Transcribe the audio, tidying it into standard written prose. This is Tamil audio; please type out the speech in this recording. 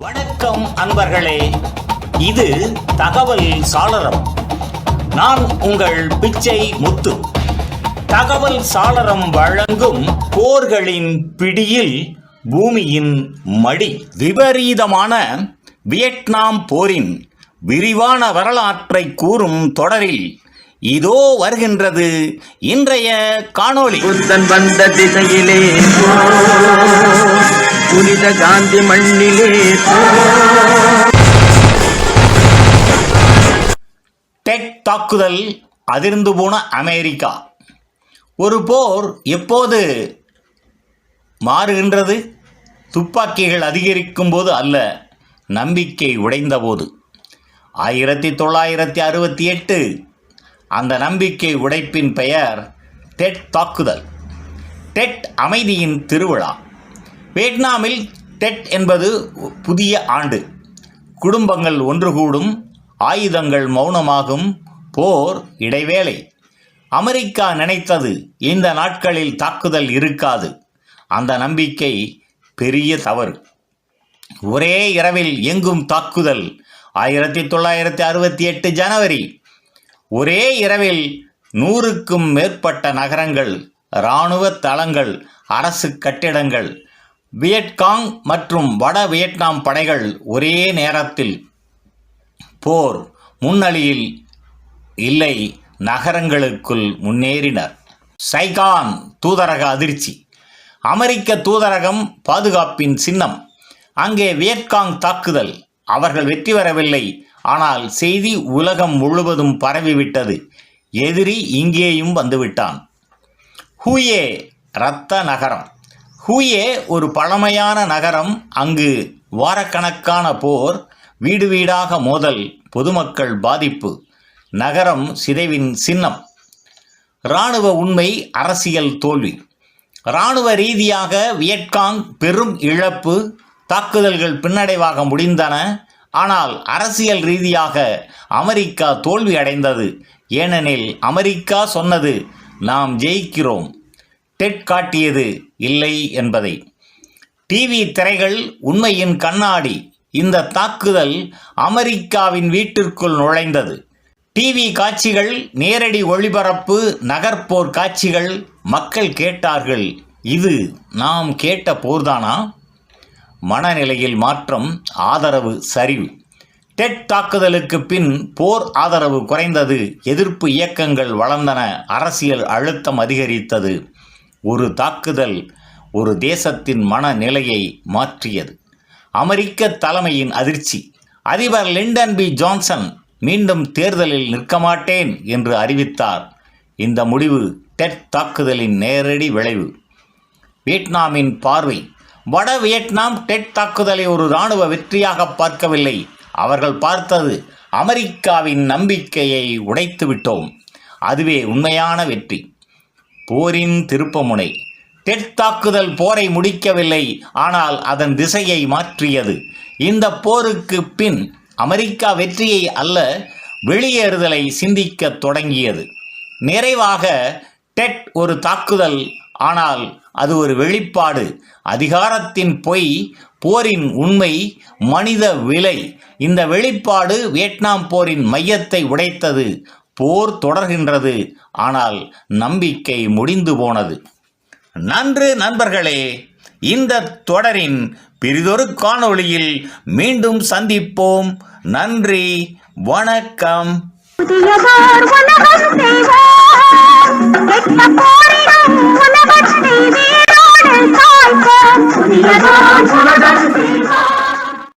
வணக்கம் அன்பர்களே, இது தகவல் சாளரம். நான் உங்கள் பிச்சை முத்து. தகவல் சாளரம் வழங்கும் போர்களின் பிடியில் பூமியின் மடி. விபரீதமான வியட்நாம் போரின் விரிவான வரலாற்றை கூறும் தொடரில் இதோ வருகின்றது இன்றைய காணொளி. புத்தன் வந்த திசையிலே புனித காந்தி மண்ணிலே. டெட் தாக்குதல், அதிர்ந்து போன அமெரிக்கா. ஒரு போர் எப்போது மாறுகின்றது? துப்பாக்கிகள் அதிகரிக்கும் போது அல்ல, நம்பிக்கை உடைந்த போது. 1968 அந்த நம்பிக்கை உடைப்பின் பெயர் டெட் தாக்குதல். டெட் அமைதியின் திருவிழா. வியட்நாமில் டெட் என்பது புதிய ஆண்டு. குடும்பங்கள் ஒன்று கூடும், ஆயுதங்கள் மௌனமாகும், போர் இடைவேளை. அமெரிக்கா நினைத்தது இந்த நாட்களில் தாக்குதல் இருக்காது. அந்த நம்பிக்கை பெரிய தவறு. ஒரே இரவில் எங்கும் தாக்குதல். 1968 ஜனவரி. ஒரே இரவில் 100க்கும் மேற்பட்ட நகரங்கள், இராணுவ தளங்கள், அரசு கட்டிடங்கள். வியட்காங் மற்றும் வட வியட்நாம் படைகள் ஒரே நேரத்தில் போர் முன்னணியில் இல்லை நகரங்களுக்குள் முன்னேறினர். சைகான் தூதரக அதிர்ச்சி. அமெரிக்க தூதரகம் பாதுகாப்பின் சின்னம். அங்கே வியட்காங் தாக்குதல். அவர்கள் வெற்றி பெறவில்லை. ஆனால் செய்தி உலகம் முழுவதும் பரவிவிட்டது. எதிரி இங்கேயும் வந்துவிட்டான். ஹூயே இரத்த நகரம். ஹூயே ஒரு பழமையான நகரம். அங்கு வாரக்கணக்கான போர், வீடு வீடாக மோதல், பொதுமக்கள் பாதிப்பு. நகரம் சிதைவின் சின்னம். இராணுவ உண்மை, அரசியல் தோல்வி. இராணுவ ரீதியாக வியட்காங் பெரும் இழப்பு, தாக்குதல்கள் பின்னடைவாக முடிந்தன. ஆனால் அரசியல் ரீதியாக அமெரிக்கா தோல்வி அடைந்தது. ஏனெனில் அமெரிக்கா சொன்னது நாம் ஜெயிக்கிறோம், டெட் காட்டியது இல்லை என்பதை. டிவி திரைகள் உண்மையின் கண்ணாடி. இந்த தாக்குதல் அமெரிக்காவின் வீட்டிற்குள் நுழைந்தது. டிவி காட்சிகள், நேரடி ஒளிபரப்பு, நகர்ப்போர் காட்சிகள். மக்கள் கேட்டார்கள், இது நாம் கேட்ட போர்தானா? மனநிலையில் மாற்றம், ஆதரவு சரிவு. டெட் தாக்குதலுக்கு பின் போர் ஆதரவு குறைந்தது, எதிர்ப்பு இயக்கங்கள் வளர்ந்தன, அரசியல் அழுத்தம் அதிகரித்தது. ஒரு தாக்குதல் ஒரு தேசத்தின் மனநிலையை மாற்றியது. அமெரிக்க தலைமையின் அதிர்ச்சி. அதிபர் லிண்டன் பி ஜான்சன் மீண்டும் தேர்தலில் நிற்க மாட்டேன் என்று அறிவித்தார். இந்த முடிவு டெட் தாக்குதலின் நேரடி விளைவு. வியட்நாமின் பார்வை. வட வியட்நாம் டெட் தாக்குதலை ஒரு இராணுவ வெற்றியாக பார்க்கவில்லை. அவர்கள் பார்த்தது அமெரிக்காவின் நம்பிக்கையை உடைத்து விட்டோம். அதுவே உண்மையான வெற்றி. போரின் திருப்பமுனை. டெட் தாக்குதல் போரை முடிக்கவில்லை, ஆனால் அதன் திசையை மாற்றியது. இந்த போருக்கு பின் அமெரிக்கா வெற்றியை அல்ல, வெளியேறுதலை சிந்திக்க தொடங்கியது. நிறைவாக, டெட் ஒரு தாக்குதல், ஆனால் அது ஒரு வெளிப்பாடு. அதிகாரத்தின் பொய், போரின் உண்மை, மனித விலை. இந்த வெளிப்பாடு வியட்நாம் போரின் மையத்தை உடைத்தது. போர் தொடர்கின்றது, ஆனால் நம்பிக்கை முடிந்து போனது. நன்று நண்பர்களே, இந்த தொடரின் பிறிதொரு காணொளியில் மீண்டும் சந்திப்போம். நன்றி, வணக்கம். புதியதோர் உலகம் செய்வோம், கெட்ட போரிடம் உலகத்தை வீரோடு காய்ப்போம். புதியதோர்